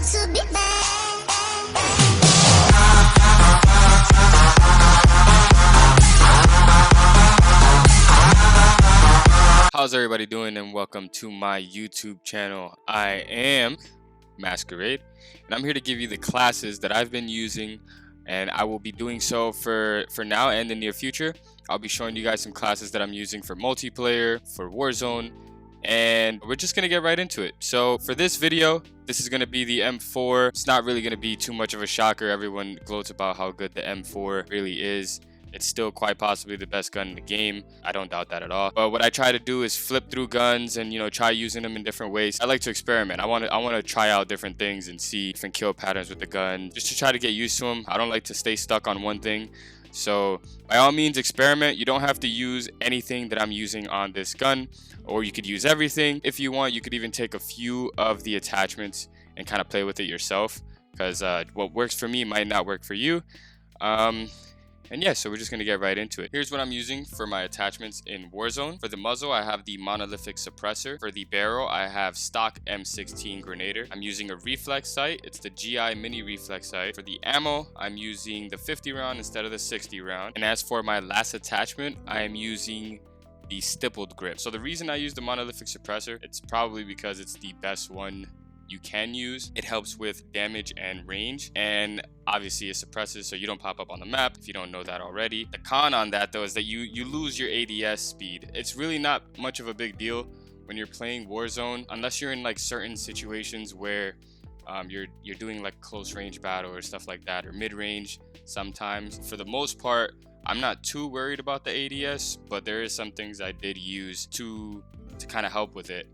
to be bad. How's everybody doing, and welcome to my YouTube channel. I am Masquerade, and I'm here to give you the classes that I've been using, and I will be doing so for now and the near future. I'll be showing you guys some classes that I'm using for multiplayer, for Warzone, and we're just gonna get right into it. So for this video, this is gonna be the M4. It's not really gonna be too much of a shocker. Everyone gloats about how good the M4 really is. It's still quite possibly the best gun in the game. I don't doubt that at all. But what I try to do is flip through guns and, try using them in different ways. I like to experiment. I want to try out different things and see different kill patterns with the gun, just to try to get used to them. I don't like to stay stuck on one thing. So by all means, experiment. You don't have to use anything that I'm using on this gun, or you could use everything. If you want, you could even take a few of the attachments and kind of play with it yourself, because what works for me might not work for you. And yeah, so we're just going to get right into it. Here's what I'm using for my attachments in Warzone. For the muzzle, I have the monolithic suppressor. For the barrel, I have stock M16 Grenader. I'm using a reflex sight. It's the GI mini reflex sight. For the ammo, I'm using the 50 round instead of the 60 round. And as for my last attachment, I am using the stippled grip. So the reason I use the monolithic suppressor, it's probably because it's the best one you can use. It helps with damage and range, and obviously it suppresses so you don't pop up on the map if you don't know that already. The con on that though is that you lose your ADS speed. It's really not much of a big deal when you're playing Warzone, unless you're in like certain situations where you're doing like close range battle or stuff like that, or mid range. Sometimes, for the most part, I'm not too worried about the ADS, but there is some things I did use to kind of help with it.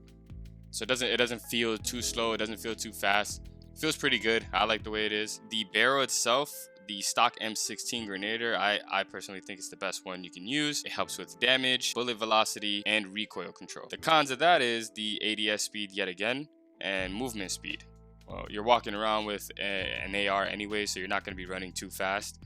So it doesn't feel too slow, it doesn't feel too fast. It feels pretty good. I like the way it is. The barrel itself, the stock M16 Grenader, I personally think it's the best one you can use. It helps with damage, bullet velocity, and recoil control. The cons of that is the ADS speed yet again, and movement speed. Well, you're walking around with an AR anyway, so you're not going to be running too fast.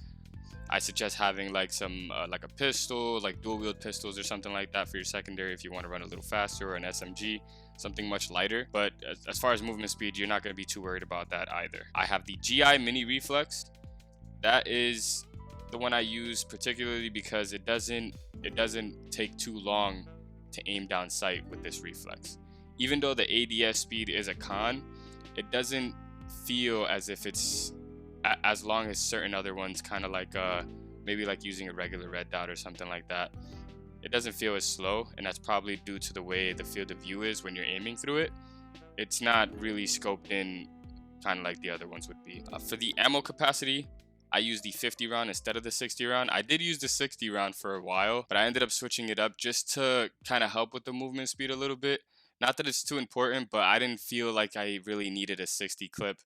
I suggest having like some like a pistol, like dual wield pistols or something like that for your secondary if you want to run a little faster, or an SMG, something much lighter. But as far as movement speed, you're not going to be too worried about that either. I have the GI mini reflex. That is the one I use particularly because it doesn't take too long to aim down sight with this reflex. Even though the ADS speed is a con, it doesn't feel as if it's as long as certain other ones, kind of like maybe like using a regular red dot or something like that. It doesn't feel as slow, and that's probably due to the way the field of view is when you're aiming through it. It's not really scoped in kind of like the other ones would be. For the ammo capacity, I use the 50 round instead of the 60 round. I did use the 60 round for a while, but I ended up switching it up just to kind of help with the movement speed a little bit. Not that it's too important, but I didn't feel like I really needed a 60 clip.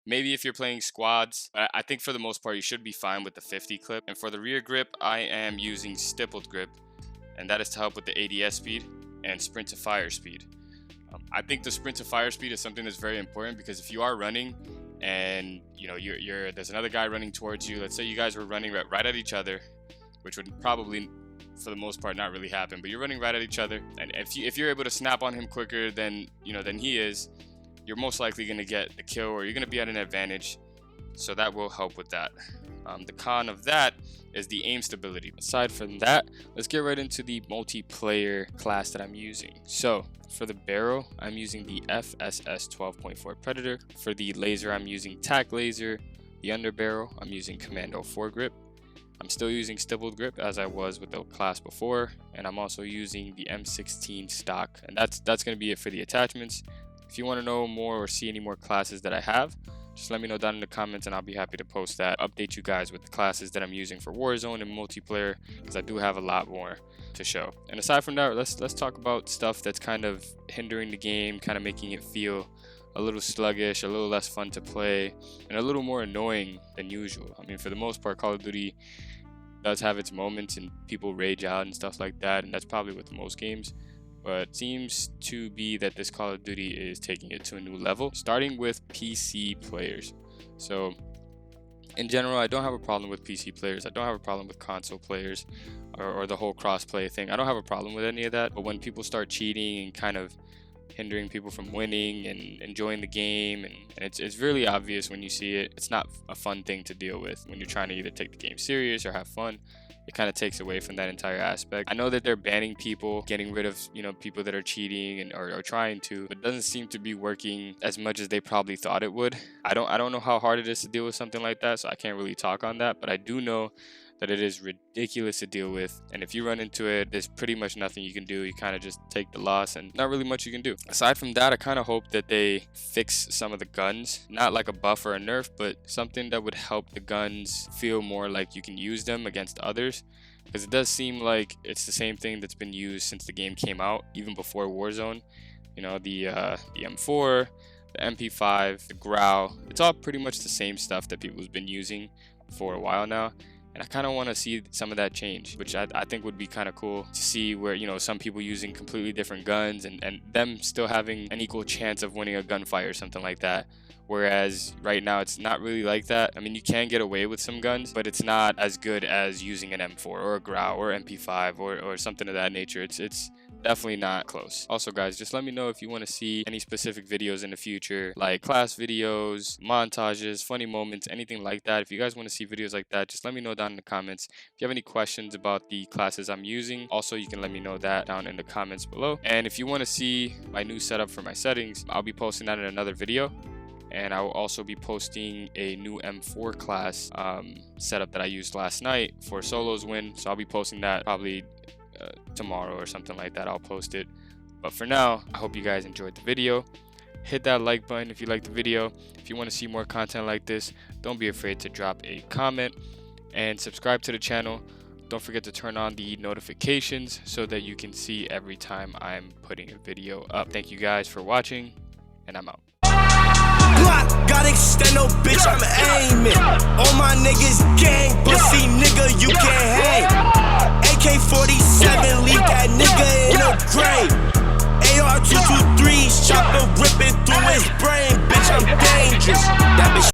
Maybe if you're playing squads, but I think for the most part you should be fine with the 50 clip. And for the rear grip, I am using stippled grip, and that is to help with the ADS speed and sprint to fire speed. I think the sprint to fire speed is something that's very important, because if you are running and there's another guy running towards you, let's say you guys were running right at each other, which would probably for the most part not really happen, but you're running right at each other, and if you're able to snap on him quicker than he is, you're most likely going to get the kill, or you're going to be at an advantage. So that will help with that. The con of that is the aim stability. Aside from that, let's get right into the multiplayer class that I'm using. So for the barrel, I'm using the FSS 12.4 Predator. For the laser, I'm using TAC laser. The underbarrel, I'm using Commando foregrip. I'm still using stippled grip as I was with the class before, and I'm also using the M16 stock. And that's going to be it for the attachments. If you want to know more or see any more classes that I have, just let me know down in the comments, and I'll be happy to post that, update you guys with the classes that I'm using for Warzone and multiplayer, because I do have a lot more to show. And aside from that, let's talk about stuff that's kind of hindering the game, kind of making it feel a little sluggish, a little less fun to play, and a little more annoying than usual. I mean, for the most part, Call of Duty does have its moments and people rage out and stuff like that, and that's probably with most games. But it seems to be that this Call of Duty is taking it to a new level, starting with PC players. So in general, I don't have a problem with PC players. I don't have a problem with console players or the whole crossplay thing. I don't have a problem with any of that. But when people start cheating and kind of hindering people from winning and enjoying the game, and it's really obvious when you see it. It's not a fun thing to deal with when you're trying to either take the game serious or have fun. It kind of takes away from that entire aspect. I know that they're banning people, getting rid of, you know, people that are cheating and or trying to, but it doesn't seem to be working as much as they probably thought it would. I don't know how hard it is to deal with something like that, so I can't really talk on that, but I do know that it is ridiculous to deal with, and if you run into it, there's pretty much nothing you can do. You kind of just take the loss and not really much you can do. Aside from that, I kind of hope that they fix some of the guns, not like a buff or a nerf, but something that would help the guns feel more like you can use them against others, because it does seem like it's the same thing that's been used since the game came out, even before Warzone. You know, the M4, the MP5, the Grau, it's all pretty much the same stuff that people have been using for a while now. And I kind of want to see some of that change, which I think would be kind of cool to see, where, you know, some people using completely different guns and them still having an equal chance of winning a gunfight or something like that. Whereas right now it's not really like that. I mean, you can get away with some guns, but it's not as good as using an M4 or a Grau or MP5 or something of that nature. It's definitely not close. Also, guys, just let me know if you want to see any specific videos in the future, like class videos, montages, funny moments, anything like that. If you guys want to see videos like that, just let me know down in the comments. If you have any questions about the classes I'm using, also you can let me know that down in the comments below. And if you want to see my new setup for my settings, I'll be posting that in another video. And I will also be posting a new M4 class setup that I used last night for solos win. So I'll be posting that probably tomorrow or something like that. I'll post it. But for now, I hope you guys enjoyed the video. Hit that like button if you liked the video. If you want to see more content like this, don't be afraid to drop a comment and subscribe to the channel. Don't forget to turn on the notifications so that you can see every time I'm putting a video up. Thank you guys for watching, and I'm out. Block, got extendo, bitch, I'm aiming. All my niggas gang, pussy nigga, you can't hang. AK-47, leave that nigga in a grave. AR-223,